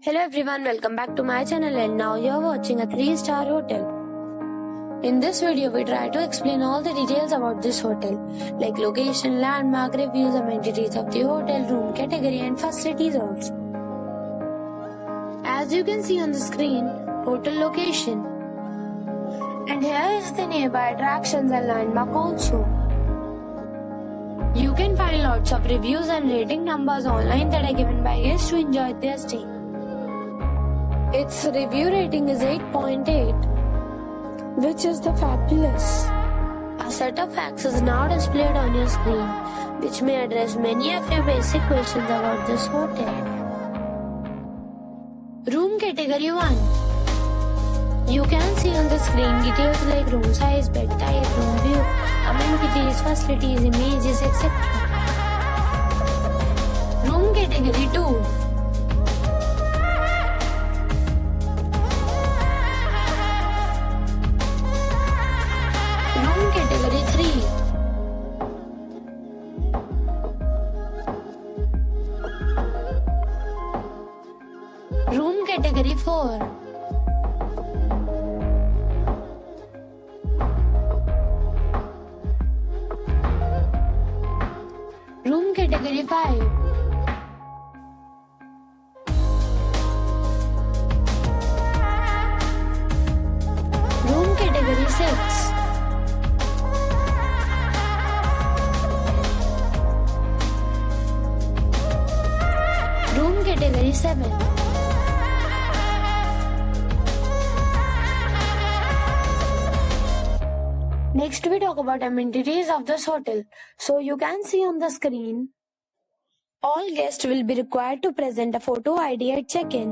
Hello everyone, welcome back to my channel and now you're watching a 3-star hotel. In this video, we try to explain all the details about this hotel, like location, landmark, reviews, amenities of the hotel, room category and facilities also. As you can see on the screen, hotel location. And here is the nearby attractions and landmark also. You can find lots of reviews and rating numbers online that are given by guests to enjoy their stay. Its review rating is 8.8, which is the fabulous. A set of facts is now displayed on your screen, which may address many of your basic questions about this hotel. Room category 1. You can see on the screen details like room size, bed type, room view, amenities, facilities, images, etc. Room category 2. Category 3. Room category 4. Room category 5. Room category 6. Room category 7. Next we talk about amenities of this hotel. So you can see on the screen, all guests will be required to present a photo ID at check-in.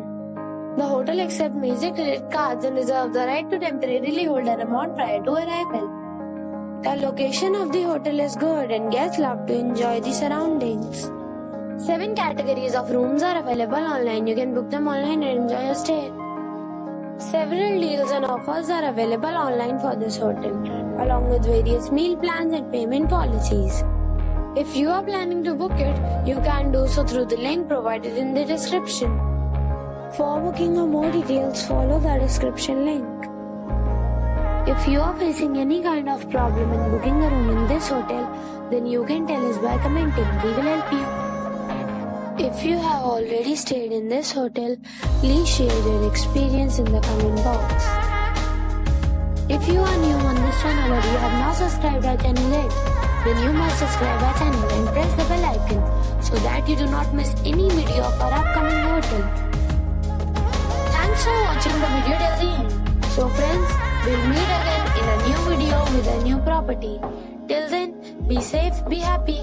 The hotel accepts major credit cards and reserves the right to temporarily hold an amount prior to arrival. The location of the hotel is good and guests love to enjoy the surroundings. 7 categories of rooms are available online. You can book them online and enjoy your stay. Several deals and offers are available online for this hotel, along with various meal plans and payment policies. If you are planning to book it, you can do so through the link provided in the description. For booking or more details, follow the description link. If you are facing any kind of problem in booking a room in this hotel, then you can tell us by commenting. We will help you. If you have already stayed in this hotel, please share your experience in the comment box. If you are new on this channel or you have not subscribed our channel yet, then you must subscribe our channel and press the bell icon so that you do not miss any video of our upcoming hotel. Thanks for watching the video till the end. So friends, we'll meet again in a new video with a new property. Till then, be safe, be happy.